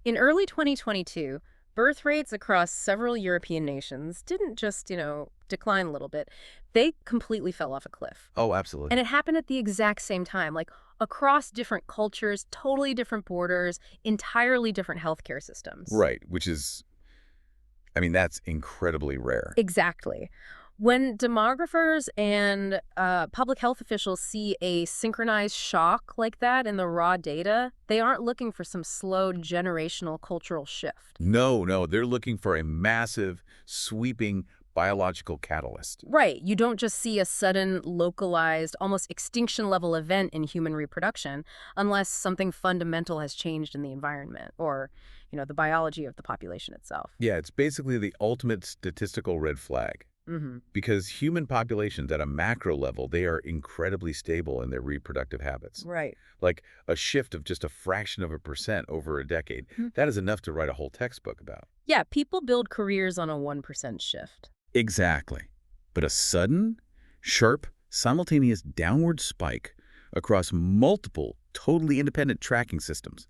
In early 2022, birth rates across several European nations didn't just, decline a little bit. They completely fell off a cliff. Oh, absolutely. And it happened at the exact same time, like across different cultures, totally different borders, entirely different healthcare systems. Right, which is, I mean, that's incredibly rare. Exactly. When demographers and public health officials see a synchronized shock like that in the raw data, they aren't looking for some slow generational cultural shift. No, no, they're looking for a massive, sweeping biological catalyst. Right. You don't just see a sudden, localized, almost extinction-level event in human reproduction unless something fundamental has changed in the environment or, the biology of the population itself. Yeah, it's basically the ultimate statistical red flag. Hmm. Because human populations at a macro level, they are incredibly stable in their reproductive habits. Right. Like a shift of just a fraction of a percent over a decade, Hmm. that is enough to write a whole textbook about. Yeah, people build careers on a 1% shift. Exactly. But a sudden, sharp, simultaneous downward spike across multiple, totally independent tracking systems,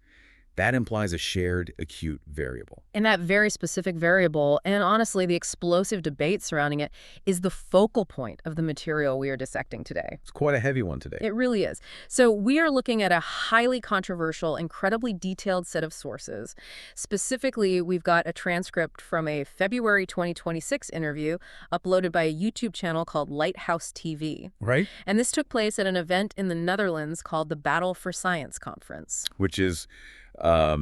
that implies a shared acute variable. And that very specific variable, and honestly, the explosive debate surrounding it, is the focal point of the material we are dissecting today. It's quite a heavy one today. It really is. So we are looking at a highly controversial, incredibly detailed set of sources. Specifically, we've got a transcript from a February 2026 interview uploaded by a YouTube channel called Lighthouse TV. Right? And this took place at an event in the Netherlands called the Battle for Science Conference. Which is a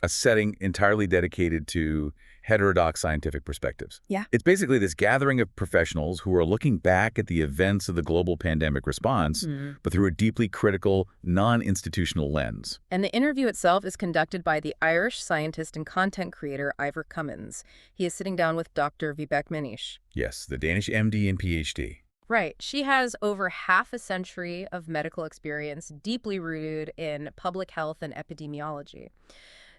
setting entirely dedicated to heterodox scientific perspectives. Yeah. It's basically this gathering of professionals who are looking back at the events of the global pandemic response, but through a deeply critical, non-institutional lens. And the interview itself is conducted by the Irish scientist and content creator Ivor Cummins. He is sitting down with Dr. Vibeke Manniche. Yes, the Danish MD and PhD. Right. She has over half a century of medical experience, deeply rooted in public health and epidemiology.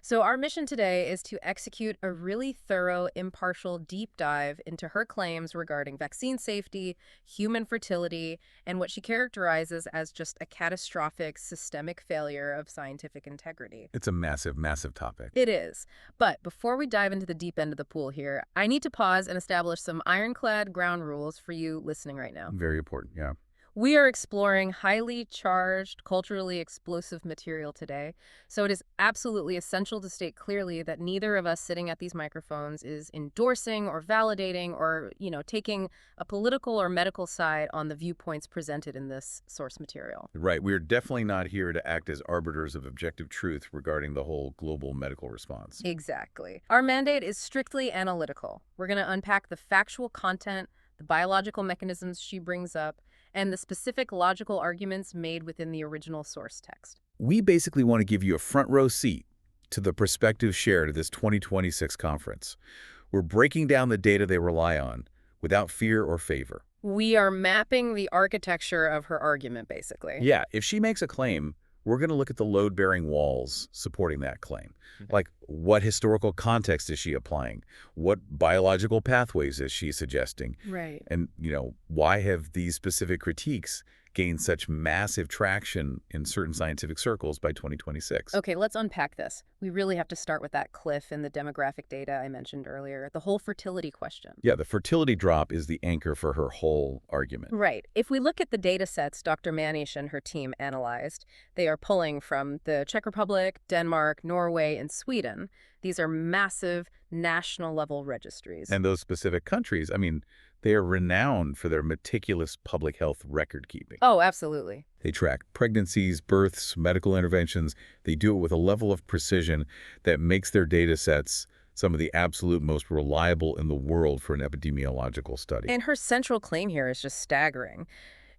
So our mission today is to execute a really thorough, impartial deep dive into her claims regarding vaccine safety, human fertility, and what she characterizes as just a catastrophic systemic failure of scientific integrity. It's a massive, massive topic. It is. But before we dive into the deep end of the pool here, I need to pause and establish some ironclad ground rules for you listening right now. Very important, yeah. We are exploring highly charged, culturally explosive material today, so it is absolutely essential to state clearly that neither of us sitting at these microphones is endorsing or validating or, taking a political or medical side on the viewpoints presented in this source material. Right. We're definitely not here to act as arbiters of objective truth regarding the whole global medical response. Exactly. Our mandate is strictly analytical. We're going to unpack the factual content, the biological mechanisms she brings up, and the specific logical arguments made within the original source text. We basically want to give you a front row seat to the perspectives shared at this 2026 conference. We're breaking down the data they rely on without fear or favor. We are mapping the architecture of her argument, basically. Yeah, if she makes a claim, we're going to look at the load-bearing walls supporting that claim. Like, what historical context is she applying? What biological pathways is she suggesting? Right. And, why have these specific critiques gained such massive traction in certain scientific circles by 2026? Okay, let's unpack this. We really have to start with that cliff in the demographic data I mentioned earlier, the whole fertility question. Yeah, the fertility drop is the anchor for her whole argument. Right. If we look at the data sets Dr. Manniche and her team analyzed, they are pulling from the Czech Republic, Denmark, Norway, and Sweden. These are massive national-level registries. And those specific countries, they are renowned for their meticulous public health record keeping. Oh, absolutely. They track pregnancies, births, medical interventions. They do it with a level of precision that makes their data sets some of the absolute most reliable in the world for an epidemiological study. And her central claim here is just staggering.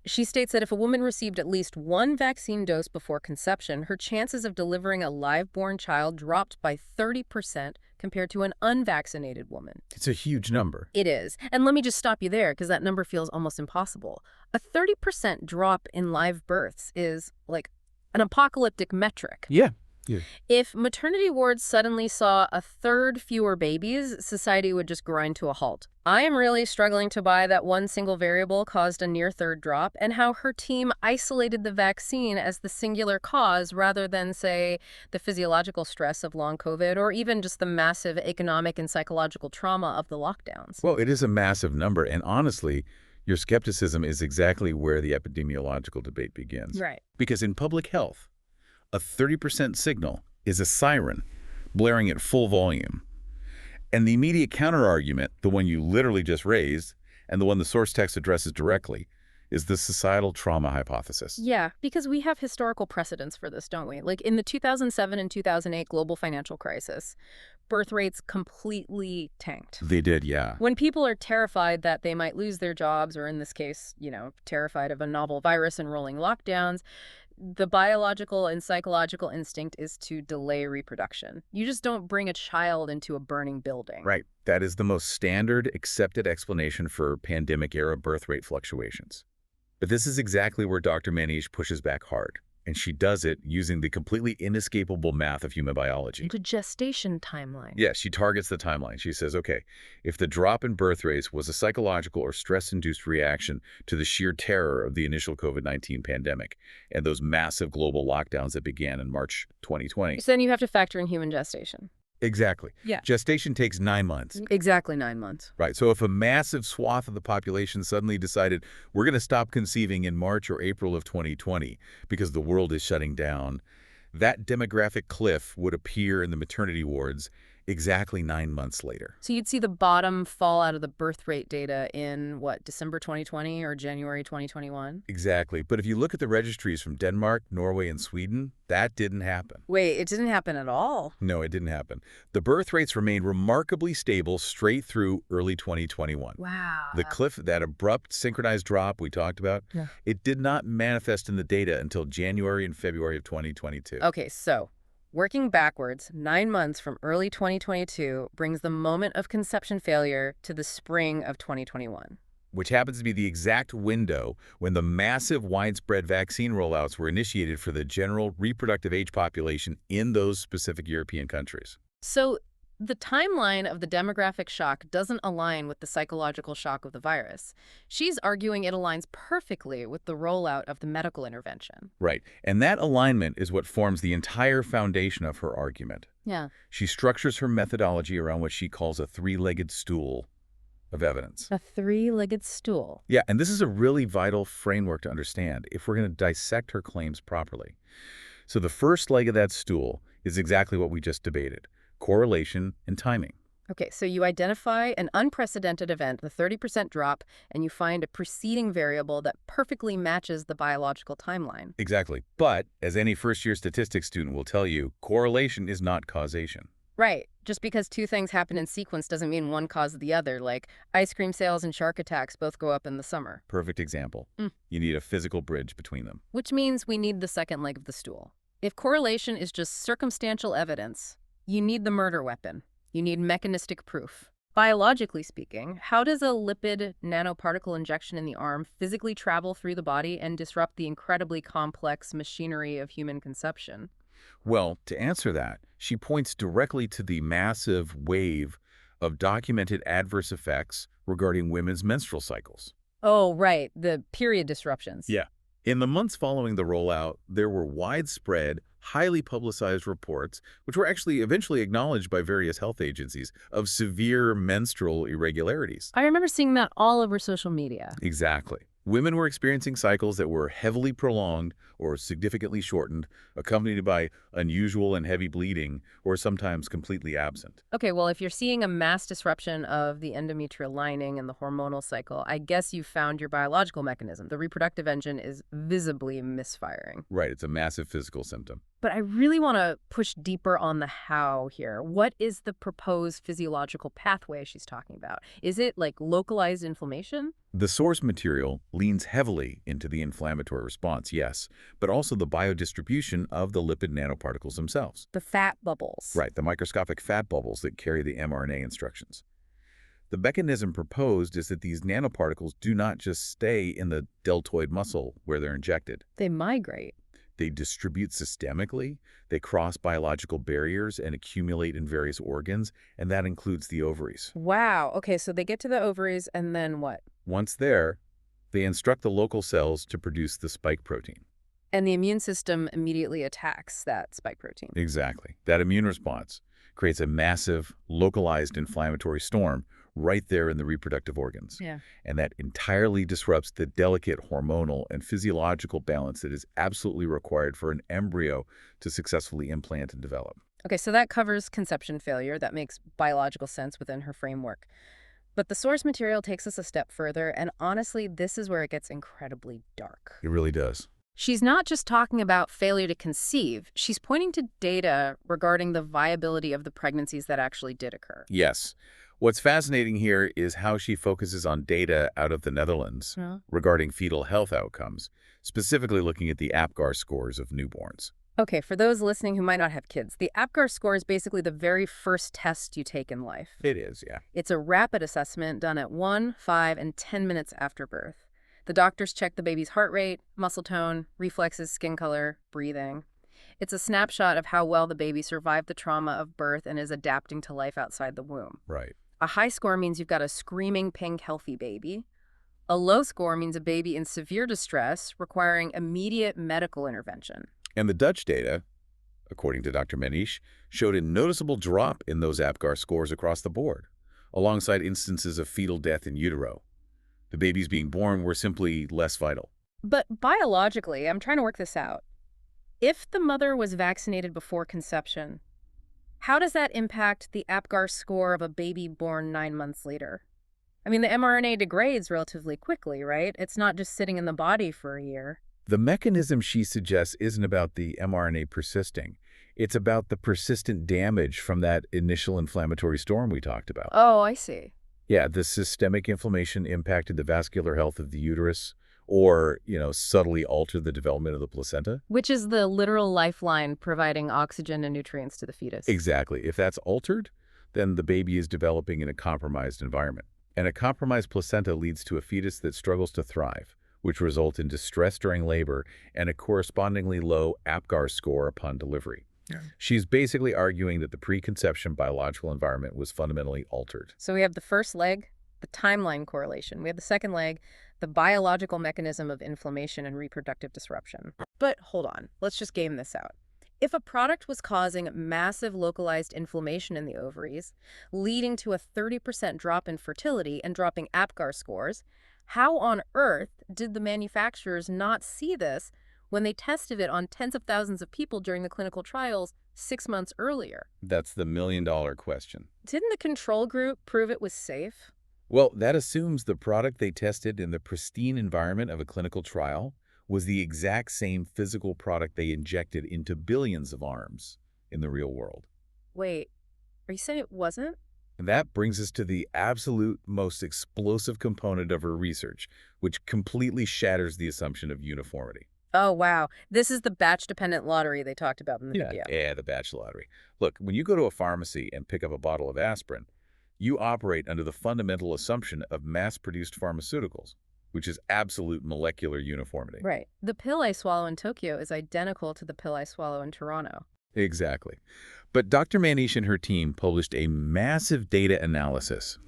She states that if a woman received at least one vaccine dose before conception, her chances of delivering a live-born child dropped by 30% compared to an unvaccinated woman. It's a huge number. It is. And let me just stop you there, because that number feels almost impossible. A 30% drop in live births is like an apocalyptic metric. Yeah. Yeah. If maternity wards suddenly saw a third fewer babies, society would just grind to a halt. I am really struggling to buy that one single variable caused a near third drop and how her team isolated the vaccine as the singular cause rather than, say, the physiological stress of long COVID or even just the massive economic and psychological trauma of the lockdowns. Well, it is a massive number, and honestly, your skepticism is exactly where the epidemiological debate begins. Right. Because in public health, a 30% signal is a siren blaring at full volume. And the immediate counterargument, the one you literally just raised, and the one the source text addresses directly, is the societal trauma hypothesis. Yeah, because we have historical precedents for this, don't we? Like in the 2007 and 2008 global financial crisis, birth rates completely tanked. They did, yeah. When people are terrified that they might lose their jobs, or in this case, terrified of a novel virus and rolling lockdowns, the biological and psychological instinct is to delay reproduction. You just don't bring a child into a burning building. Right. That is the most standard, accepted explanation for pandemic-era birth rate fluctuations. But this is exactly where Dr. Manniche pushes back hard, and she does it using the completely inescapable math of human biology. The gestation timeline. Yeah, she targets the timeline. She says, okay, if the drop in birth rates was a psychological or stress-induced reaction to the sheer terror of the initial COVID-19 pandemic and those massive global lockdowns that began in March 2020. So then you have to factor in human gestation. Exactly. Yeah. Gestation takes 9 months. Exactly 9 months. Right. So if a massive swath of the population suddenly decided we're going to stop conceiving in March or April of 2020 because the world is shutting down, that demographic cliff would appear in the maternity wards exactly 9 months later. So you'd see the bottom fall out of the birth rate data in, what, December 2020 or January 2021? Exactly. But if you look at the registries from Denmark, Norway, and Sweden, that didn't happen. Wait, it didn't happen at all? No, it didn't happen. The birth rates remained remarkably stable straight through early 2021. Wow. The cliff, that abrupt synchronized drop we talked about, it did not manifest in the data until January and February of 2022. Okay, so working backwards, 9 months from early 2022 brings the moment of conception failure to the spring of 2021. Which happens to be the exact window when the massive widespread vaccine rollouts were initiated for the general reproductive age population in those specific European countries. So the timeline of the demographic shock doesn't align with the psychological shock of the virus. She's arguing it aligns perfectly with the rollout of the medical intervention. Right. And that alignment is what forms the entire foundation of her argument. Yeah. She structures her methodology around what she calls a three-legged stool of evidence. A three-legged stool. Yeah, and this is a really vital framework to understand if we're going to dissect her claims properly. So the first leg of that stool is exactly what we just debated: correlation and timing. Okay, so you identify an unprecedented event, the 30% drop, and you find a preceding variable that perfectly matches the biological timeline. Exactly. But, as any first-year statistics student will tell you, correlation is not causation. Right. Just because two things happen in sequence doesn't mean one caused the other, like ice cream sales and shark attacks both go up in the summer. Perfect example. You need a physical bridge between them. Which means we need the second leg of the stool. If correlation is just circumstantial evidence, you need the murder weapon. You need mechanistic proof. Biologically speaking, how does a lipid nanoparticle injection in the arm physically travel through the body and disrupt the incredibly complex machinery of human conception? Well, to answer that, she points directly to the massive wave of documented adverse effects regarding women's menstrual cycles. Oh, right, the period disruptions. Yeah. In the months following the rollout, there were widespread, highly publicized reports, which were actually eventually acknowledged by various health agencies, of severe menstrual irregularities. I remember seeing that all over social media. Exactly. Women were experiencing cycles that were heavily prolonged or significantly shortened, accompanied by unusual and heavy bleeding, or sometimes completely absent. Okay, well, if you're seeing a mass disruption of the endometrial lining and the hormonal cycle, I guess you found your biological mechanism. The reproductive engine is visibly misfiring. Right, it's a massive physical symptom. But I really want to push deeper on the how here. What is the proposed physiological pathway she's talking about? Is it like localized inflammation? The source material leans heavily into the inflammatory response, yes, but also the biodistribution of the lipid nanoparticles themselves. The fat bubbles. Right, the microscopic fat bubbles that carry the mRNA instructions. The mechanism proposed is that these nanoparticles do not just stay in the deltoid muscle where they're injected. They migrate. They distribute systemically, they cross biological barriers and accumulate in various organs, and that includes the ovaries. Wow. Okay, so they get to the ovaries and then what? Once there, they instruct the local cells to produce the spike protein. And the immune system immediately attacks that spike protein. Exactly. That immune response creates a massive, localized inflammatory storm right there in the reproductive organs. Yeah. And that entirely disrupts the delicate hormonal and physiological balance that is absolutely required for an embryo to successfully implant and develop. Okay, so that covers conception failure. That makes biological sense within her framework. But the source material takes us a step further, and honestly, this is where it gets incredibly dark. It really does. She's not just talking about failure to conceive. She's pointing to data regarding the viability of the pregnancies that actually did occur. Yes. What's fascinating here is how she focuses on data out of the Netherlands regarding fetal health outcomes, specifically looking at the APGAR scores of newborns. Okay, for those listening who might not have kids, the APGAR score is basically the very first test you take in life. It is, yeah. It's a rapid assessment done at 1, 5, and 10 minutes after birth. The doctors check the baby's heart rate, muscle tone, reflexes, skin color, breathing. It's a snapshot of how well the baby survived the trauma of birth and is adapting to life outside the womb. Right. A high score means you've got a screaming, pink, healthy baby. A low score means a baby in severe distress requiring immediate medical intervention. And the Dutch data, according to Dr. Manniche, showed a noticeable drop in those APGAR scores across the board, alongside instances of fetal death in utero. The babies being born were simply less vital. But biologically, I'm trying to work this out. If the mother was vaccinated before conception, how does that impact the APGAR score of a baby born 9 months later? I mean, the mRNA degrades relatively quickly, right? It's not just sitting in the body for a year. The mechanism she suggests isn't about the mRNA persisting. It's about the persistent damage from that initial inflammatory storm we talked about. Oh, I see. Yeah, the systemic inflammation impacted the vascular health of the uterus or, subtly altered the development of the placenta. Which is the literal lifeline providing oxygen and nutrients to the fetus. Exactly. If that's altered, then the baby is developing in a compromised environment. And a compromised placenta leads to a fetus that struggles to thrive, which results in distress during labor and a correspondingly low APGAR score upon delivery. Yeah. She's basically arguing that the preconception biological environment was fundamentally altered. So we have the first leg, the timeline correlation. We have the second leg, the biological mechanism of inflammation and reproductive disruption. But hold on, let's just game this out. If a product was causing massive localized inflammation in the ovaries, leading to a 30% drop in fertility and dropping APGAR scores, how on earth did the manufacturers not see this when they tested it on tens of thousands of people during the clinical trials 6 months earlier? That's the million-dollar question. Didn't the control group prove it was safe? Well, that assumes the product they tested in the pristine environment of a clinical trial was the exact same physical product they injected into billions of arms in the real world. Wait, are you saying it wasn't? And that brings us to the absolute most explosive component of her research, which completely shatters the assumption of uniformity. Oh, wow. This is the batch-dependent lottery they talked about in the video. Yeah, the batch lottery. Look, when you go to a pharmacy and pick up a bottle of aspirin, you operate under the fundamental assumption of mass-produced pharmaceuticals, which is absolute molecular uniformity. Right. The pill I swallow in Tokyo is identical to the pill I swallow in Toronto. Exactly. But Dr. Manniche and her team published a massive data analysis,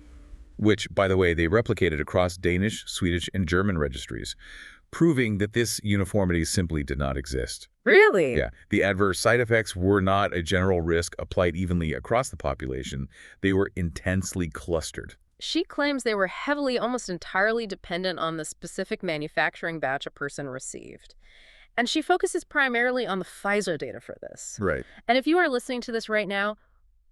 which, by the way, they replicated across Danish, Swedish, and German registries, proving that this uniformity simply did not exist. Really? Yeah. The adverse side effects were not a general risk applied evenly across the population. They were intensely clustered. She claims they were heavily, almost entirely dependent on the specific manufacturing batch a person received. And she focuses primarily on the Pfizer data for this. Right. And if you are listening to this right now,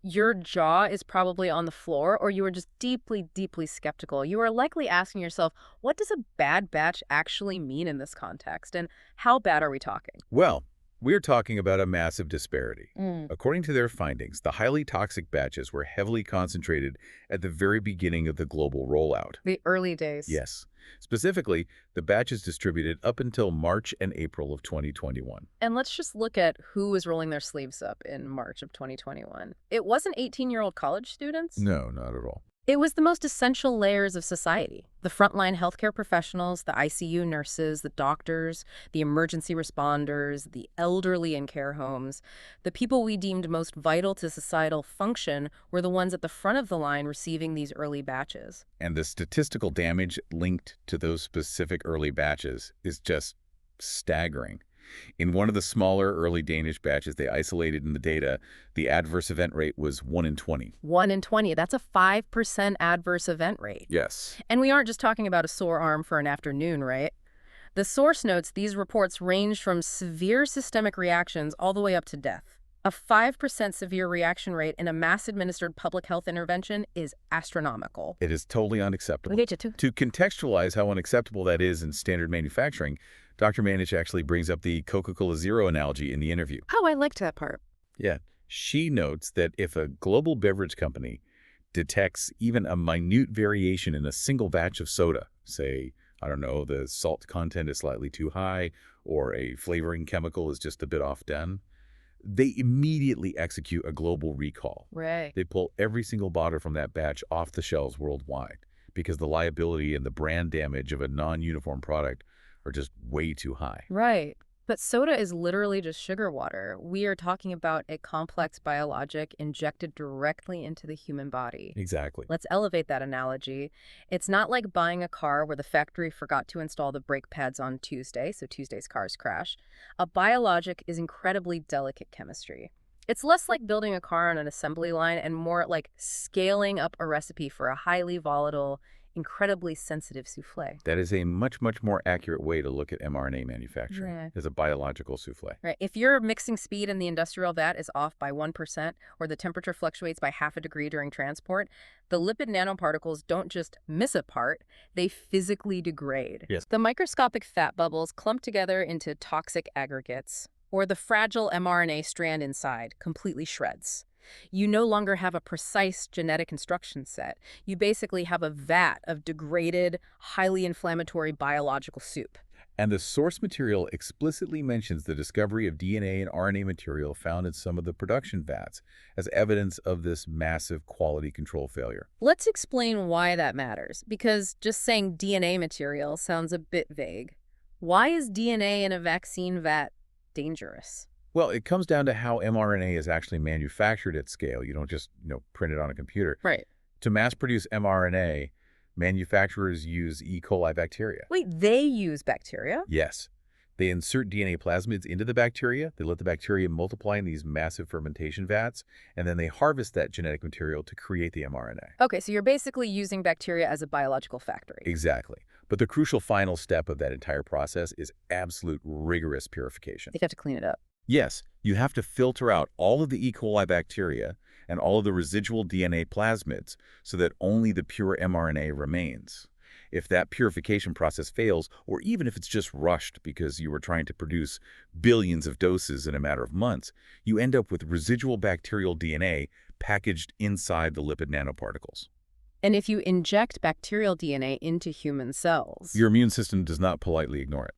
your jaw is probably on the floor, or you are just deeply, deeply skeptical. You are likely asking yourself, what does a bad batch actually mean in this context? And how bad are we talking? Well, we're talking about a massive disparity. According to their findings, the highly toxic batches were heavily concentrated at the very beginning of the global rollout. The early days. Yes. Specifically, the batches distributed up until March and April of 2021. And let's just look at who was rolling their sleeves up in March of 2021. It wasn't 18-year-old college students? No, not at all. It was the most essential layers of society. The frontline healthcare professionals, the ICU nurses, the doctors, the emergency responders, the elderly in care homes. The people we deemed most vital to societal function were the ones at the front of the line receiving these early batches. And the statistical damage linked to those specific early batches is just staggering. In one of the smaller early Danish batches they isolated in the data, the adverse event rate was 1 in 20. 1 in 20, that's a 5% adverse event rate. Yes. And we aren't just talking about a sore arm for an afternoon, right? The source notes these reports range from severe systemic reactions all the way up to death. A 5% severe reaction rate in a mass-administered public health intervention is astronomical. It is totally unacceptable. We get you too. To contextualize how unacceptable that is in standard manufacturing, Dr. Manniche actually brings up the Coca-Cola Zero analogy in the interview. Oh, I liked that part. Yeah. She notes that if a global beverage company detects even a minute variation in a single batch of soda, say, I don't know, the salt content is slightly too high or a flavoring chemical is just a bit off done, they immediately execute a global recall. Right. They pull every single bottle from that batch off the shelves worldwide because the liability and the brand damage of a non-uniform product are just way too high. Right. But soda is literally just sugar water. We are talking about a complex biologic injected directly into the human body. Exactly. Let's elevate that analogy. It's not like buying a car where the factory forgot to install the brake pads on Tuesday, so Tuesday's cars crash. A biologic is incredibly delicate chemistry. It's less like building a car on an assembly line and more like scaling up a recipe for a highly volatile, incredibly sensitive souffle. That is a much, much more accurate way to look at mRNA manufacturing as a biological souffle. Right. If your mixing speed in the industrial vat is off by 1% or the temperature fluctuates by half a degree during transport, the lipid nanoparticles don't just miss a part, they physically degrade. Yes. The microscopic fat bubbles clump together into toxic aggregates, or the fragile mRNA strand inside completely shreds. You no longer have a precise genetic instruction set. You basically have a vat of degraded, highly inflammatory biological soup. And the source material explicitly mentions the discovery of DNA and RNA material found in some of the production vats as evidence of this massive quality control failure. Let's explain why that matters, because just saying DNA material sounds a bit vague. Why is DNA in a vaccine vat dangerous? Well, it comes down to how mRNA is actually manufactured at scale. You don't just, print it on a computer. Right. To mass produce mRNA, manufacturers use E. coli bacteria. Wait, they use bacteria? Yes. They insert DNA plasmids into the bacteria. They let the bacteria multiply in these massive fermentation vats, and then they harvest that genetic material to create the mRNA. Okay, so you're basically using bacteria as a biological factory. Exactly. But the crucial final step of that entire process is absolute rigorous purification. You have to clean it up. Yes, you have to filter out all of the E. coli bacteria and all of the residual DNA plasmids so that only the pure mRNA remains. If that purification process fails, or even if it's just rushed because you were trying to produce billions of doses in a matter of months, you end up with residual bacterial DNA packaged inside the lipid nanoparticles. And if you inject bacterial DNA into human cells, Your immune system does not politely ignore it.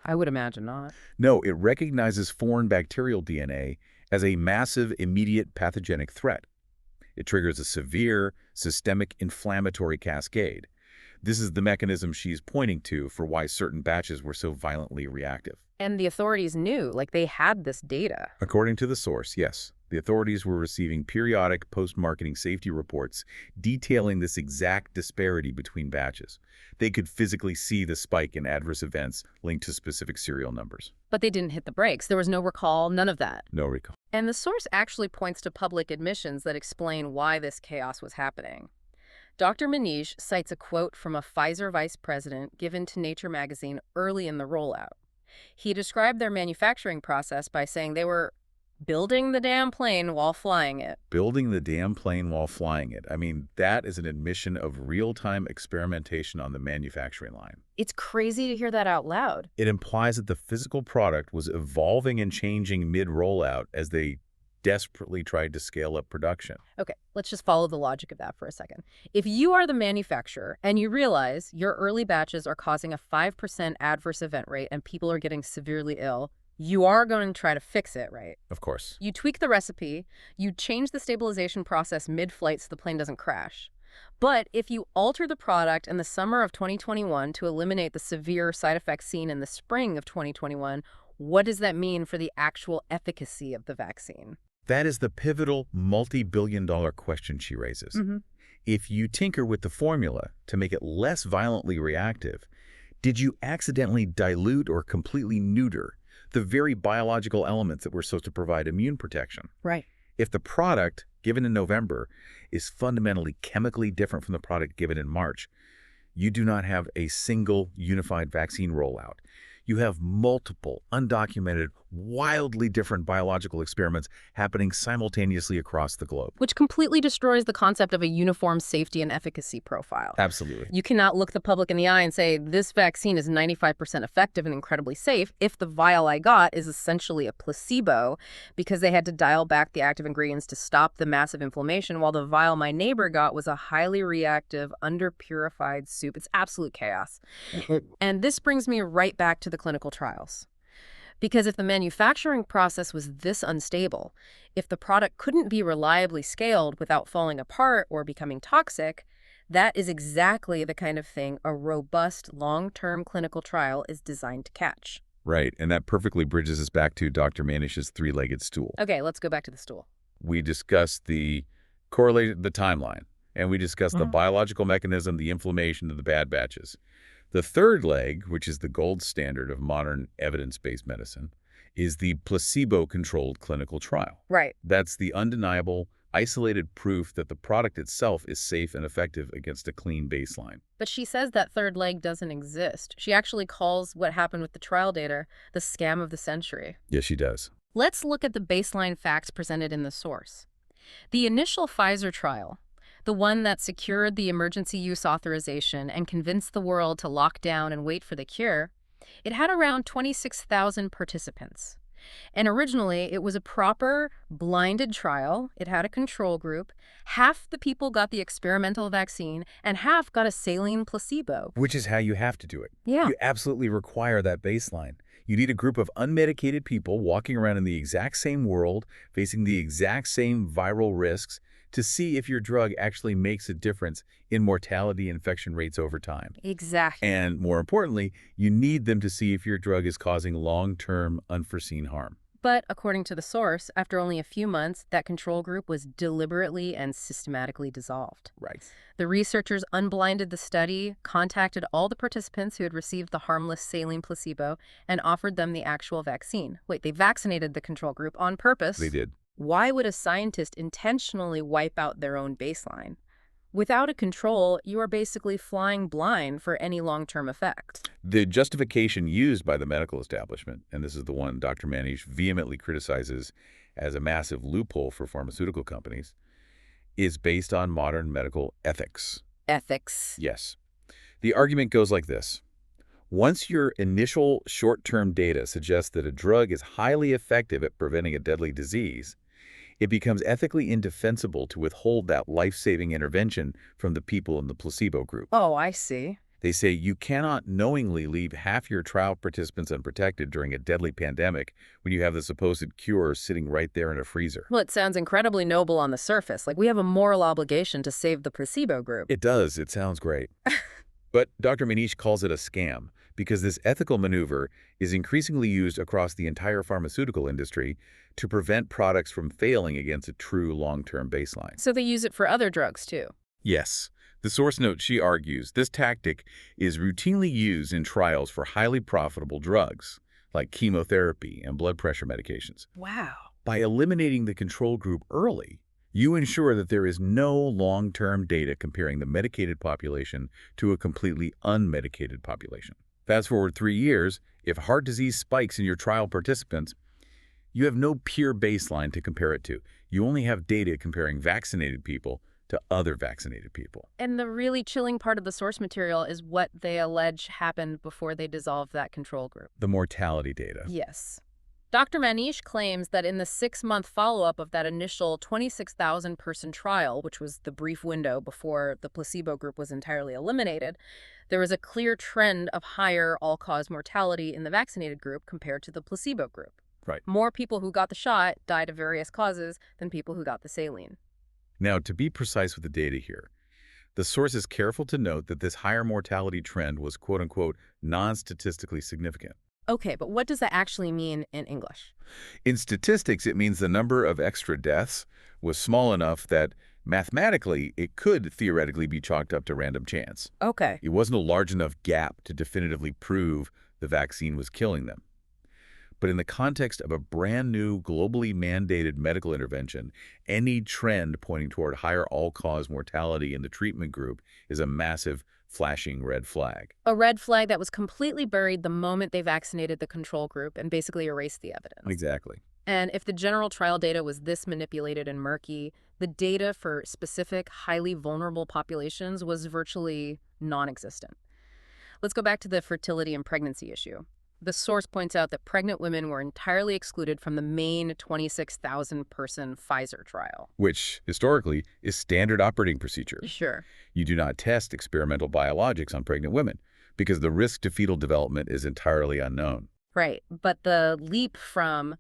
I would imagine not. No, it recognizes foreign bacterial DNA as a massive, immediate pathogenic threat. It triggers a severe, systemic inflammatory cascade. This is the mechanism she's pointing to for why certain batches were so violently reactive. And the authorities knew, like they had this data. According to the source, yes, the authorities were receiving periodic post-marketing safety reports detailing this exact disparity between batches. They could physically see the spike in adverse events linked to specific serial numbers. But they didn't hit the brakes. There was no recall, none of that. No recall. And the source actually points to public admissions that explain why this chaos was happening. Dr. Manniche cites a quote from a Pfizer vice president given to Nature magazine early in the rollout. He described their manufacturing process by saying they were building the damn plane while flying it. Building the damn plane while flying it. I mean, that is an admission of real-time experimentation on the manufacturing line. It's crazy to hear that out loud. It implies that the physical product was evolving and changing mid-rollout as they desperately tried to scale up production. Okay, let's just follow the logic of that for a second. If you are the manufacturer and you realize your early batches are causing a 5% adverse event rate and people are getting severely ill, you are going to try to fix it, right? Of course. You tweak the recipe, you change the stabilization process mid-flight so the plane doesn't crash. But if you alter the product in the summer of 2021 to eliminate the severe side effects seen in the spring of 2021, what does that mean for the actual efficacy of the vaccine? That is the pivotal multi-billion-dollar question she raises. Hmm. If you tinker with the formula to make it less violently reactive, did you accidentally dilute or completely neuter the very biological elements that were supposed to provide immune protection? Right. If the product given in November is fundamentally chemically different from the product given in March, you do not have a single unified vaccine rollout. You have multiple, undocumented, wildly different biological experiments happening simultaneously across the globe. Which completely destroys the concept of a uniform safety and efficacy profile. Absolutely. You cannot look the public in the eye and say, this vaccine is 95% effective and incredibly safe if the vial I got is essentially a placebo because they had to dial back the active ingredients to stop the massive inflammation, while the vial my neighbor got was a highly reactive, under-purified soup. It's absolute chaos. And this brings me right back to the clinical trials. Because if the manufacturing process was this unstable, if the product couldn't be reliably scaled without falling apart or becoming toxic, that is exactly the kind of thing a robust long-term clinical trial is designed to catch. Right, and that perfectly bridges us back to Dr. Manniche's three-legged stool. Okay, let's go back to the stool. We discussed the timeline, and we discussed the biological mechanism, the inflammation, and the bad batches. The third leg, which is the gold standard of modern evidence-based medicine, is the placebo-controlled clinical trial. Right. That's the undeniable, isolated proof that the product itself is safe and effective against a clean baseline. But she says that third leg doesn't exist. She actually calls what happened with the trial data the scam of the century. Yes, she does. Let's look at the baseline facts presented in the source. The initial Pfizer trial, the one that secured the emergency use authorization and convinced the world to lock down and wait for the cure, it had around 26,000 participants. And originally, it was a proper, blinded trial. It had a control group. Half the people got the experimental vaccine, and half got a saline placebo. Which is how you have to do it. Yeah. You absolutely require that baseline. You need a group of unmedicated people walking around in the exact same world, facing the exact same viral risks, to see if your drug actually makes a difference in mortality and infection rates over time. Exactly. And more importantly, you need them to see if your drug is causing long-term unforeseen harm. But according to the source, after only a few months, that control group was deliberately and systematically dissolved. Right. The researchers unblinded the study, contacted all the participants who had received the harmless saline placebo, and offered them the actual vaccine. Wait, they vaccinated the control group on purpose? They did. Why would a scientist intentionally wipe out their own baseline? Without a control, you are basically flying blind for any long-term effect. The justification used by the medical establishment, and this is the one Dr. Manniche vehemently criticizes as a massive loophole for pharmaceutical companies, is based on modern medical ethics. Ethics. Yes. The argument goes like this. Once your initial short-term data suggests that a drug is highly effective at preventing a deadly disease, it becomes ethically indefensible to withhold that life-saving intervention from the people in the placebo group. Oh, I see. They say you cannot knowingly leave half your trial participants unprotected during a deadly pandemic when you have the supposed cure sitting right there in a freezer. Well, it sounds incredibly noble on the surface, like we have a moral obligation to save the placebo group. It does. It sounds great. But Dr. Manniche calls it a scam because this ethical maneuver is increasingly used across the entire pharmaceutical industry to prevent products from failing against a true long-term baseline. So they use it for other drugs, too. Yes. The source notes, she argues, this tactic is routinely used in trials for highly profitable drugs, like chemotherapy and blood pressure medications. Wow. By eliminating the control group early, you ensure that there is no long-term data comparing the medicated population to a completely unmedicated population. Fast forward 3 years, if heart disease spikes in your trial participants, you have no pure baseline to compare it to. You only have data comparing vaccinated people to other vaccinated people. And the really chilling part of the source material is what they allege happened before they dissolved that control group. The mortality data. Yes. Dr. Manniche claims that in the 6-month follow-up of that initial 26,000-person trial, which was the brief window before the placebo group was entirely eliminated, there was a clear trend of higher all-cause mortality in the vaccinated group compared to the placebo group. Right. More people who got the shot died of various causes than people who got the saline. Now, to be precise with the data here, The source is careful to note that this higher mortality trend was quote-unquote non-statistically significant. Okay, but what does that actually mean in English? In statistics, it means the number of extra deaths was small enough that mathematically it could theoretically be chalked up to random chance. Okay. It wasn't a large enough gap to definitively prove the vaccine was killing them. But in the context of a brand new, globally mandated medical intervention, any trend pointing toward higher all-cause mortality in the treatment group is a massive, flashing red flag. A red flag that was completely buried the moment they vaccinated the control group and basically erased the evidence. Exactly. And if the general trial data was this manipulated and murky, the data for specific, highly vulnerable populations was virtually non-existent. Let's go back to the fertility and pregnancy issue. The source points out that pregnant women were entirely excluded from the main 26,000-person Pfizer trial. Which, historically, is standard operating procedure. Sure. You do not test experimental biologics on pregnant women because the risk to fetal development is entirely unknown. Right. But the leap from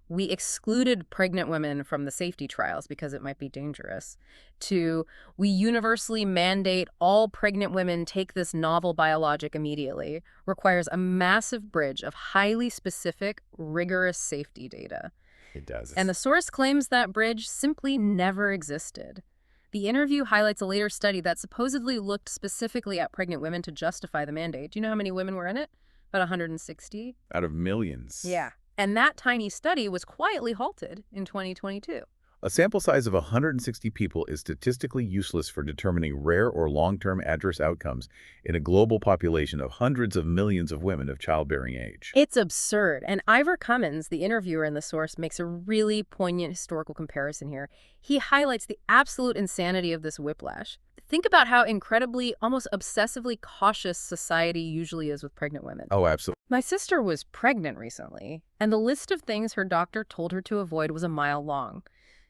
we excluded pregnant women from the safety trials because it might be dangerous, to we universally mandate all pregnant women take this novel biologic immediately, requires a massive bridge of highly specific, rigorous safety data. It does. And the source claims that bridge simply never existed. The interview highlights a later study that supposedly looked specifically at pregnant women to justify the mandate. Do you know how many women were in it? About 160? Out of millions. Yeah. And that tiny study was quietly halted in 2022. A sample size of 160 people is statistically useless for determining rare or long-term adverse outcomes in a global population of hundreds of millions of women of childbearing age. It's absurd. And Ivor Cummins, the interviewer in the source, makes a really poignant historical comparison here. He highlights the absolute insanity of this whiplash. Think about how incredibly, almost obsessively cautious society usually is with pregnant women. Oh, absolutely. My sister was pregnant recently, and the list of things her doctor told her to avoid was a mile long.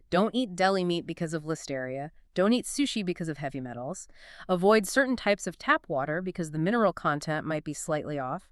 Don't eat deli meat because of listeria. Don't eat sushi because of heavy metals. Avoid certain types of tap water because the mineral content might be slightly off.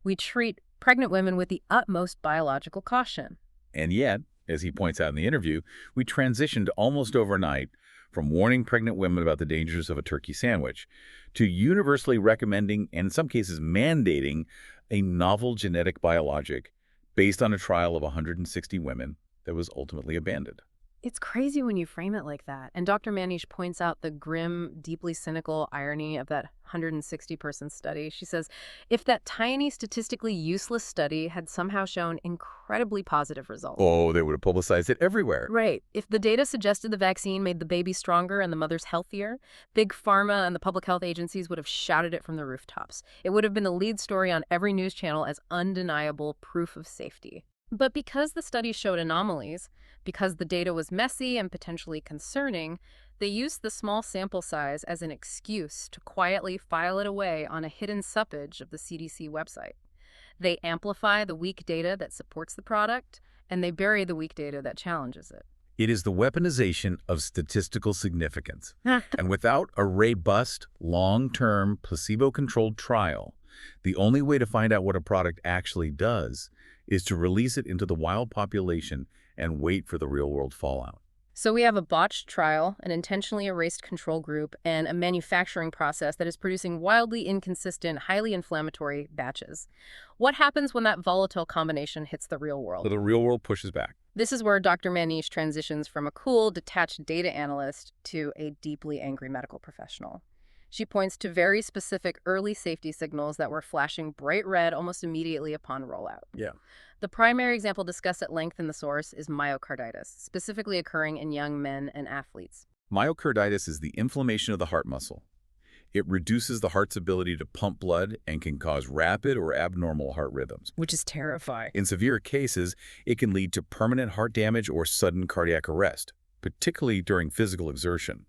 We treat pregnant women with the utmost biological caution. And yet, as he points out in the interview, we transitioned almost overnight from warning pregnant women about the dangers of a turkey sandwich to universally recommending, and in some cases mandating, a novel genetic biologic based on a trial of 160 women that was ultimately abandoned. It's crazy when you frame it like that. And Dr. Manniche points out the grim, deeply cynical irony of that 160-person study. She says, if that tiny, statistically useless study had somehow shown incredibly positive results. Oh, they would have publicized it everywhere. Right. If the data suggested the vaccine made the baby stronger and the mothers healthier, big pharma and the public health agencies would have shouted it from the rooftops. It would have been the lead story on every news channel as undeniable proof of safety. But because the study showed anomalies, because the data was messy and potentially concerning, they used the small sample size as an excuse to quietly file it away on a hidden suppage of the CDC website. They amplify the weak data that supports the product, and they bury the weak data that challenges it. It is the weaponization of statistical significance. And without a robust, long-term, placebo-controlled trial, the only way to find out what a product actually does is to release it into the wild population and wait for the real-world fallout. So we have a botched trial, an intentionally erased control group, and a manufacturing process that is producing wildly inconsistent, highly inflammatory batches. What happens when that volatile combination hits the real world? So the real world pushes back. This is where Dr. Manniche transitions from a cool, detached data analyst to a deeply angry medical professional. She points to very specific early safety signals that were flashing bright red almost immediately upon rollout. Yeah. The primary example discussed at length in the source is myocarditis, specifically occurring in young men and athletes. Myocarditis is the inflammation of the heart muscle. It reduces the heart's ability to pump blood and can cause rapid or abnormal heart rhythms. Which is terrifying. In severe cases, it can lead to permanent heart damage or sudden cardiac arrest, particularly during physical exertion,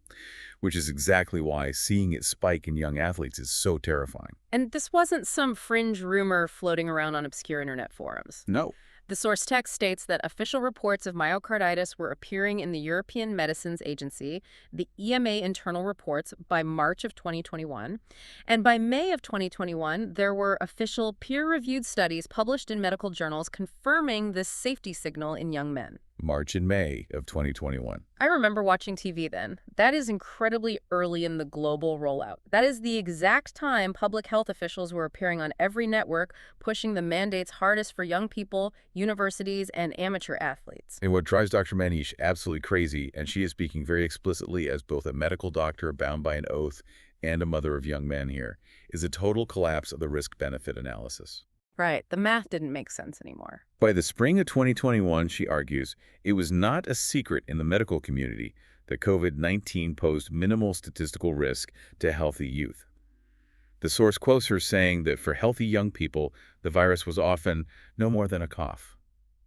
which is exactly why seeing it spike in young athletes is so terrifying. And this wasn't some fringe rumor floating around on obscure internet forums. No. The source text states that official reports of myocarditis were appearing in the European Medicines Agency, the EMA internal reports, by March of 2021. And by May of 2021, there were official peer-reviewed studies published in medical journals confirming this safety signal in young men. March and May of 2021. I remember watching TV then. That is incredibly early in the global rollout. That is the exact time public health officials were appearing on every network, pushing the mandates hardest for young people, universities, and amateur athletes. And what drives Dr. Manniche absolutely crazy, and she is speaking very explicitly as both a medical doctor bound by an oath and a mother of young men here, is a total collapse of the risk-benefit analysis. Right, the math didn't make sense anymore. By the spring of 2021, she argues, it was not a secret in the medical community that COVID-19 posed minimal statistical risk to healthy youth. The source quotes her saying that for healthy young people, the virus was often no more than a cough.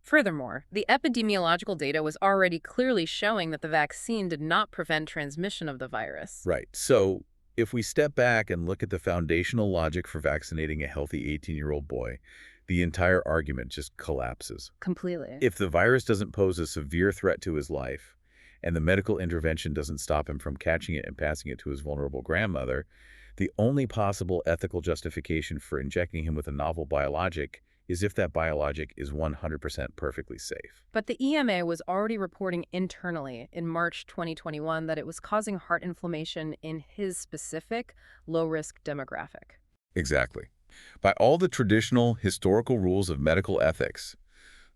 Furthermore, the epidemiological data was already clearly showing that the vaccine did not prevent transmission of the virus. Right. So if we step back and look at the foundational logic for vaccinating a healthy 18-year-old boy, the entire argument just collapses. Completely. If the virus doesn't pose a severe threat to his life, and the medical intervention doesn't stop him from catching it and passing it to his vulnerable grandmother, the only possible ethical justification for injecting him with a novel biologic is if that biologic is 100% perfectly safe. But the EMA was already reporting internally in March 2021 that it was causing heart inflammation in his specific low-risk demographic. Exactly. By all the traditional historical rules of medical ethics,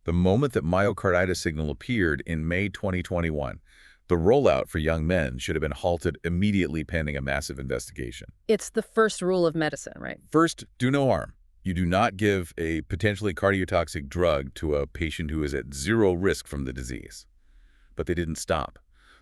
the moment that myocarditis signal appeared in May 2021, the rollout for young men should have been halted immediately pending a massive investigation. It's the first rule of medicine, right? First, do no harm. You do not give a potentially cardiotoxic drug to a patient who is at zero risk from the disease. But they didn't stop.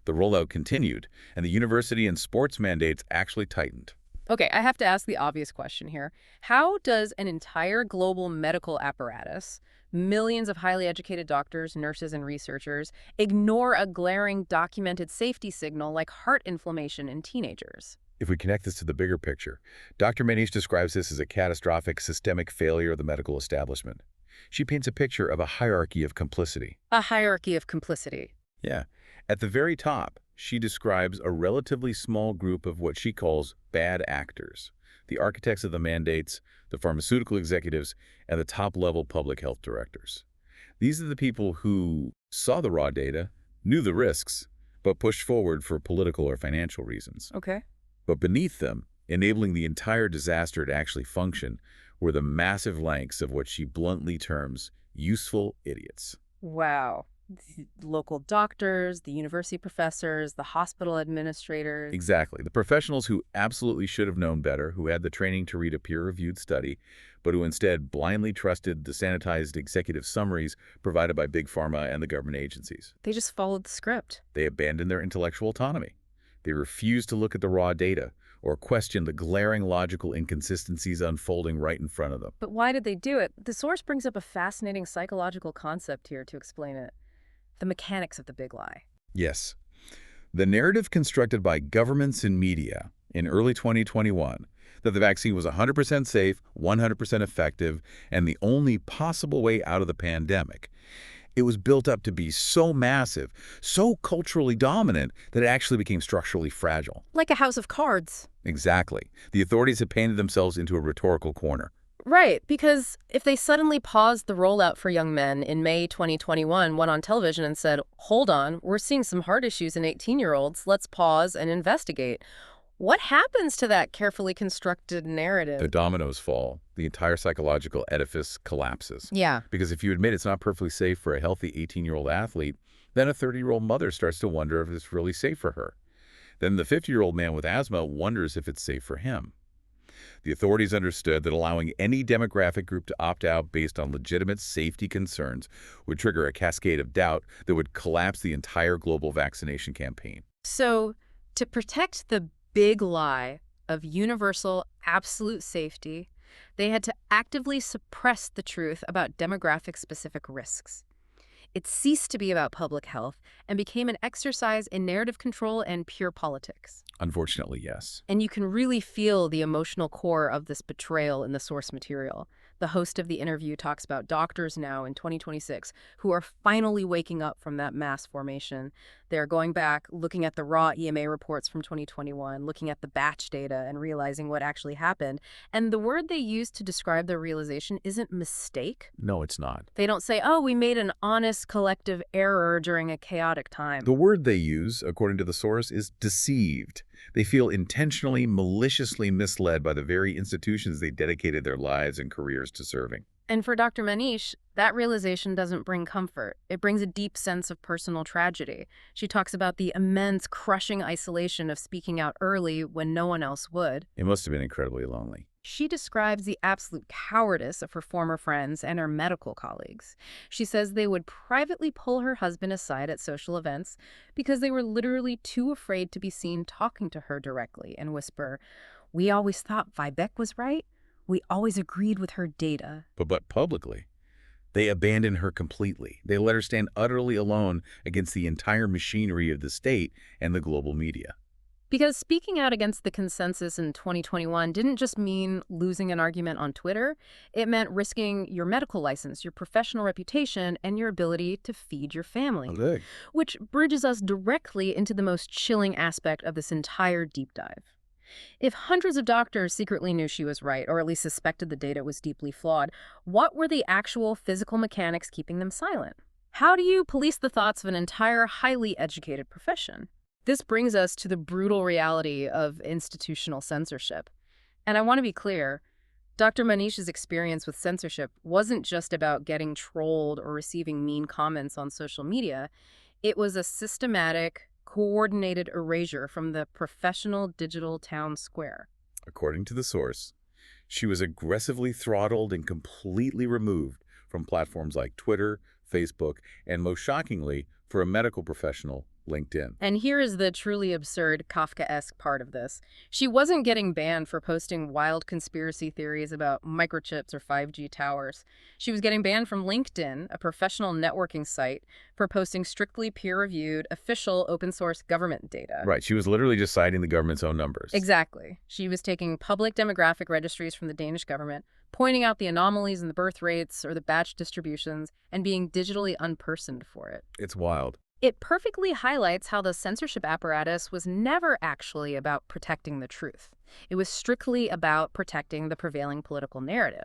The rollout continued, and the university and sports mandates actually tightened. Okay, I have to ask the obvious question here. How does an entire global medical apparatus, millions of highly educated doctors, nurses, and researchers, ignore a glaring documented safety signal like heart inflammation in teenagers? If we connect this to the bigger picture, Dr. Manniche describes this as a catastrophic systemic failure of the medical establishment. She paints a picture of a hierarchy of complicity. A hierarchy of complicity. Yeah. At the very top, she describes a relatively small group of what she calls bad actors, the architects of the mandates, the pharmaceutical executives, and the top-level public health directors. These are the people who saw the raw data, knew the risks, but pushed forward for political or financial reasons. Okay. But beneath them, enabling the entire disaster to actually function, were the massive ranks of what she bluntly terms useful idiots. Wow. The local doctors, the university professors, the hospital administrators. Exactly. The professionals who absolutely should have known better, who had the training to read a peer-reviewed study, but who instead blindly trusted the sanitized executive summaries provided by Big Pharma and the government agencies. They just followed the script. They abandoned their intellectual autonomy. They refused to look at the raw data or question the glaring logical inconsistencies unfolding right in front of them. But why did they do it? The source brings up a fascinating psychological concept here to explain it. The mechanics of the big lie. Yes. The narrative constructed by governments and media in early 2021 that the vaccine was 100% safe, 100% effective, and the only possible way out of the pandemic. It was built up to be so massive, so culturally dominant, that it actually became structurally fragile. Like a house of cards. Exactly. The authorities had painted themselves into a rhetorical corner. Right, because if they suddenly paused the rollout for young men in May 2021, went on television and said, hold on, we're seeing some heart issues in 18-year-olds, let's pause and investigate. What happens to that carefully constructed narrative? The dominoes fall. The entire psychological edifice collapses. Yeah. Because if you admit it's not perfectly safe for a healthy 18-year-old athlete, then a 30-year-old mother starts to wonder if it's really safe for her. Then the 50-year-old man with asthma wonders if it's safe for him. The authorities understood that allowing any demographic group to opt out based on legitimate safety concerns would trigger a cascade of doubt that would collapse the entire global vaccination campaign. So, to protect the big lie of universal, absolute safety, they had to actively suppress the truth about demographic-specific risks. It ceased to be about public health and became an exercise in narrative control and pure politics. Unfortunately, yes. And you can really feel the emotional core of this betrayal in the source material. The host of the interview talks about doctors now in 2026 who are finally waking up from that mass formation. They're going back, looking at the raw EMA reports from 2021, looking at the batch data and realizing what actually happened. And the word they use to describe their realization isn't mistake. No, it's not. They don't say, oh, we made an honest collective error during a chaotic time. The word they use, according to the source, is deceived. They feel intentionally, maliciously misled by the very institutions they dedicated their lives and careers to serving. And for Dr. Manniche, that realization doesn't bring comfort. It brings a deep sense of personal tragedy. She talks about the immense, crushing isolation of speaking out early when no one else would. It must have been incredibly lonely. She describes the absolute cowardice of her former friends and her medical colleagues. She says they would privately pull her husband aside at social events because they were literally too afraid to be seen talking to her directly and whisper, "We always thought Vibeke was right. We always agreed with her data." But publicly, they abandoned her completely. They let her stand utterly alone against the entire machinery of the state and the global media. Because speaking out against the consensus in 2021 didn't just mean losing an argument on Twitter. It meant risking your medical license, your professional reputation, and your ability to feed your family. Okay. Which bridges us directly into the most chilling aspect of this entire deep dive. If hundreds of doctors secretly knew she was right, or at least suspected the data was deeply flawed, what were the actual physical mechanics keeping them silent? How do you police the thoughts of an entire highly educated profession? This brings us to the brutal reality of institutional censorship. And I want to be clear, Dr. Manniche's experience with censorship wasn't just about getting trolled or receiving mean comments on social media. It was a systematic, coordinated erasure from the professional digital town square. According to the source, she was aggressively throttled and completely removed from platforms like Twitter, Facebook, and most shockingly, for a medical professional, LinkedIn. And here is the truly absurd Kafkaesque part of this. She wasn't getting banned for posting wild conspiracy theories about microchips or 5G towers. She was getting banned from LinkedIn, a professional networking site, for posting strictly peer-reviewed, official open-source government data. Right, she was literally just citing the government's own numbers. Exactly. She was taking public demographic registries from the Danish government, pointing out the anomalies in the birth rates or the batch distributions, and being digitally unpersoned for it. It's wild. It perfectly highlights how the censorship apparatus was never actually about protecting the truth. It was strictly about protecting the prevailing political narrative.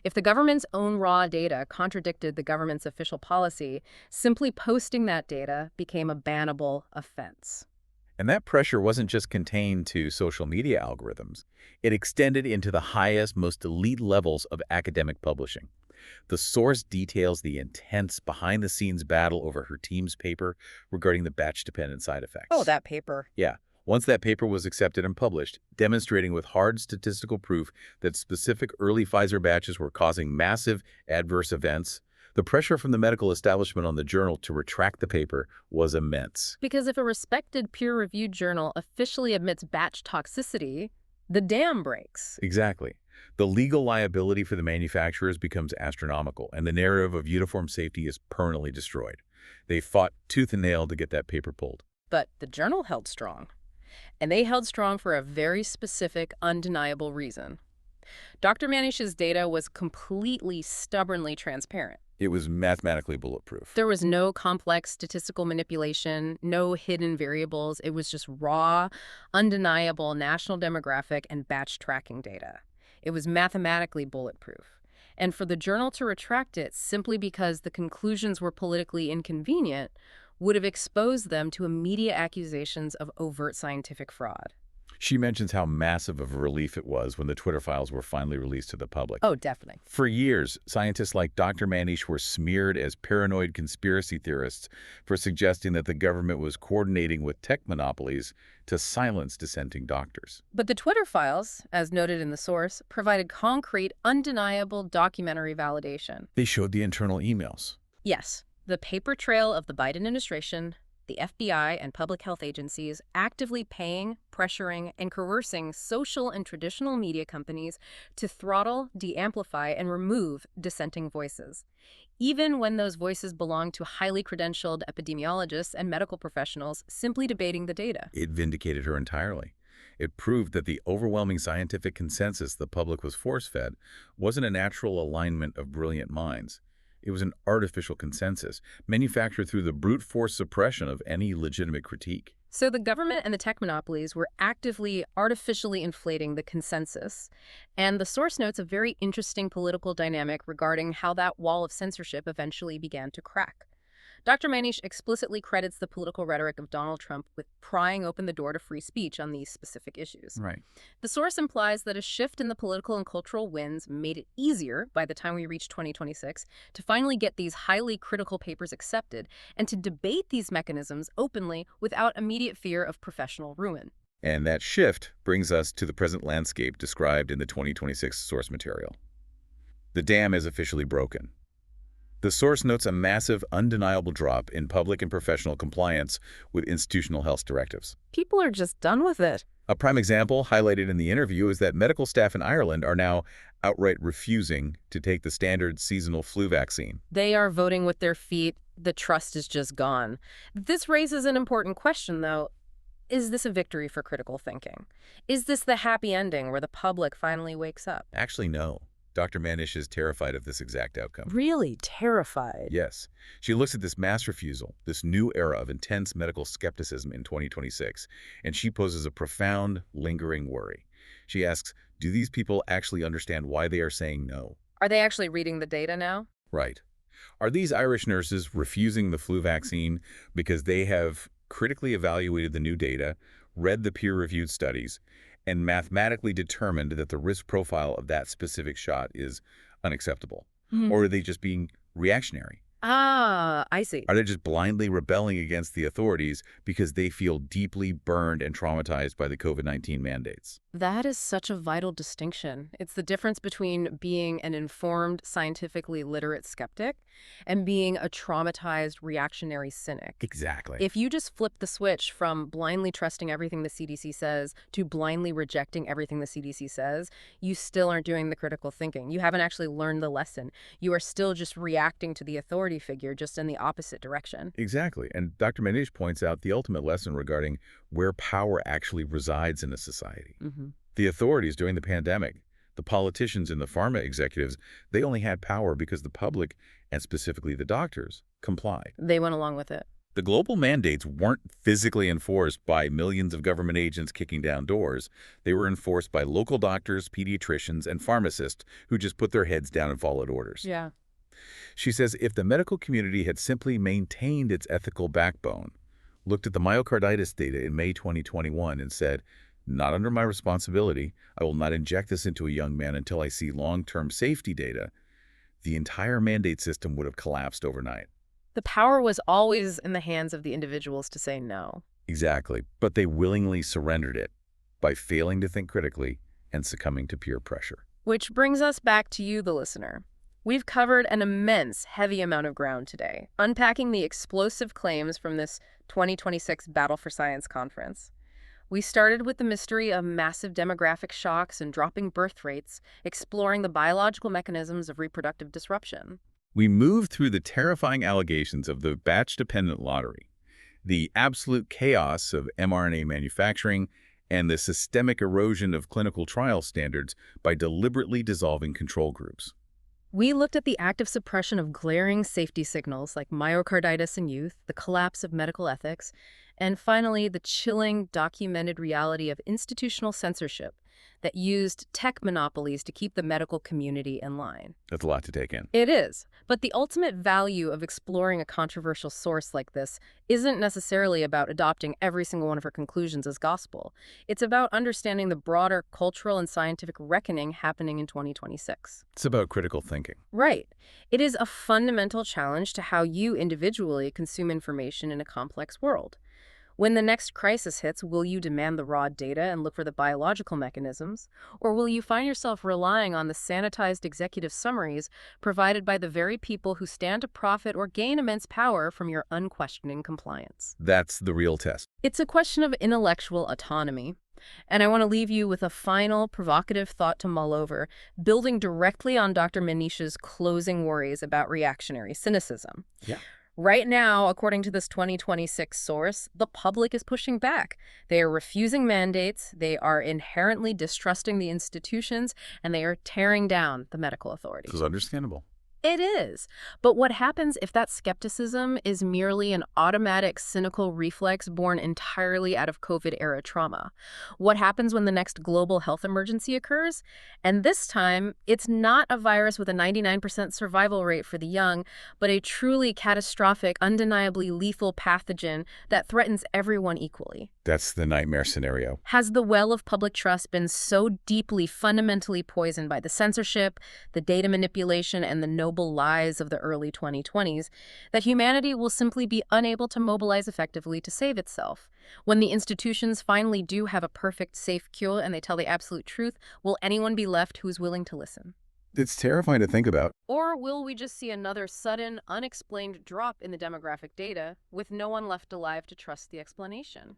If the government's own raw data contradicted the government's official policy, simply posting that data became a bannable offense. And that pressure wasn't just contained to social media algorithms. It extended into the highest, most elite levels of academic publishing. The source details the intense behind-the-scenes battle over her team's paper regarding the batch-dependent side effects. Oh, that paper. Yeah. Once that paper was accepted and published, demonstrating with hard statistical proof that specific early Pfizer batches were causing massive adverse events, the pressure from the medical establishment on the journal to retract the paper was immense. Because if a respected peer-reviewed journal officially admits batch toxicity, the dam breaks. Exactly. The legal liability for the manufacturers becomes astronomical, and the narrative of uniform safety is permanently destroyed. They fought tooth and nail to get that paper pulled. But the journal held strong. And they held strong for a very specific, undeniable reason. Dr. Manniche's data was completely, stubbornly transparent. It was mathematically bulletproof. There was no complex statistical manipulation, no hidden variables. It was just raw, undeniable national demographic and batch tracking data. It was mathematically bulletproof. And for the journal to retract it simply because the conclusions were politically inconvenient would have exposed them to immediate accusations of overt scientific fraud. She mentions how massive of a relief it was when the Twitter files were finally released to the public. Oh, definitely. For years, scientists like Dr. Manniche were smeared as paranoid conspiracy theorists for suggesting that the government was coordinating with tech monopolies to silence dissenting doctors. But the Twitter files, as noted in the source, provided concrete, undeniable documentary validation. They showed the internal emails. Yes, the paper trail of the Biden administration, the FBI and public health agencies actively paying, pressuring, and coercing social and traditional media companies to throttle, de-amplify, and remove dissenting voices, even when those voices belong to highly credentialed epidemiologists and medical professionals simply debating the data. It vindicated her entirely. It proved that the overwhelming scientific consensus the public was force-fed wasn't a natural alignment of brilliant minds. It was an artificial consensus, manufactured through the brute force suppression of any legitimate critique. So the government and the tech monopolies were actively, artificially inflating the consensus. And the source notes a very interesting political dynamic regarding how that wall of censorship eventually began to crack. Dr. Manniche explicitly credits the political rhetoric of Donald Trump with prying open the door to free speech on these specific issues. Right. The source implies that a shift in the political and cultural winds made it easier, by the time we reached 2026, to finally get these highly critical papers accepted and to debate these mechanisms openly without immediate fear of professional ruin. And that shift brings us to the present landscape described in the 2026 source material. The dam is officially broken. The source notes a massive, undeniable drop in public and professional compliance with institutional health directives. People are just done with it. A prime example highlighted in the interview is that medical staff in Ireland are now outright refusing to take the standard seasonal flu vaccine. They are voting with their feet. The trust is just gone. This raises an important question, though. Is this a victory for critical thinking? Is this the happy ending where the public finally wakes up? Actually, no. Dr. Manniche is terrified of this exact outcome. Really terrified? Yes. She looks at this mass refusal, this new era of intense medical skepticism in 2026, and she poses a profound, lingering worry. She asks, do these people actually understand why they are saying no? Are they actually reading the data now? Right. Are these Irish nurses refusing the flu vaccine because they have critically evaluated the new data, read the peer-reviewed studies, and mathematically determined that the risk profile of that specific shot is unacceptable? Or are they just being reactionary? Ah, I see. Are they just blindly rebelling against the authorities because they feel deeply burned and traumatized by the COVID-19 mandates? That is such a vital distinction. It's the difference between being an informed, scientifically literate skeptic and being a traumatized, reactionary cynic. Exactly. If you just flip the switch from blindly trusting everything the CDC says to blindly rejecting everything the CDC says, you still aren't doing the critical thinking. You haven't actually learned the lesson. You are still just reacting to the authority figure, just in the opposite direction. Exactly. And Dr. Manniche points out the ultimate lesson regarding where power actually resides in a society. The authorities during the pandemic, the politicians and the pharma executives, they only had power because the public, and specifically the doctors, complied. They went along with it. The global mandates weren't physically enforced by millions of government agents kicking down doors. They were enforced by local doctors, pediatricians, and pharmacists who just put their heads down and followed orders. Yeah. She says if the medical community had simply maintained its ethical backbone, looked at the myocarditis data in May 2021 and said, not under my responsibility, I will not inject this into a young man until I see long-term safety data, the entire mandate system would have collapsed overnight. The power was always in the hands of the individuals to say no. Exactly, but they willingly surrendered it by failing to think critically and succumbing to peer pressure. Which brings us back to you, the listener. We've covered an immense, heavy amount of ground today, unpacking the explosive claims from this 2026 Battle for Science conference. We started with the mystery of massive demographic shocks and dropping birth rates, exploring the biological mechanisms of reproductive disruption. We moved through the terrifying allegations of the batch-dependent lottery, the absolute chaos of mRNA manufacturing, and the systemic erosion of clinical trial standards by deliberately dissolving control groups. We looked at the active suppression of glaring safety signals like myocarditis in youth, the collapse of medical ethics, and finally, the chilling, documented reality of institutional censorship that used tech monopolies to keep the medical community in line. That's a lot to take in. It is. But the ultimate value of exploring a controversial source like this isn't necessarily about adopting every single one of her conclusions as gospel. It's about understanding the broader cultural and scientific reckoning happening in 2026. It's about critical thinking. Right. It is a fundamental challenge to how you individually consume information in a complex world. When the next crisis hits, will you demand the raw data and look for the biological mechanisms? Or will you find yourself relying on the sanitized executive summaries provided by the very people who stand to profit or gain immense power from your unquestioning compliance? That's the real test. It's a question of intellectual autonomy. And I want to leave you with a final, provocative thought to mull over, building directly on Dr. Manniche's closing worries about reactionary cynicism. Yeah. Right now, according to this 2026 source, the public is pushing back. They are refusing mandates, they are inherently distrusting the institutions, and they are tearing down the medical This is authorities. understandable. It is. But what happens if that skepticism is merely an automatic, cynical reflex born entirely out of COVID-era trauma? What happens when the next global health emergency occurs? And this time, it's not a virus with a 99% survival rate for the young, but a truly catastrophic, undeniably lethal pathogen that threatens everyone equally. That's the nightmare scenario. Has the well of public trust been so deeply, fundamentally poisoned by the censorship, the data manipulation, and the noble lies of the early 2020s that humanity will simply be unable to mobilize effectively to save itself? When the institutions finally do have a perfect, safe cure and they tell the absolute truth, will anyone be left who's willing to listen? It's terrifying to think about. Or will we just see another sudden, unexplained drop in the demographic data with no one left alive to trust the explanation?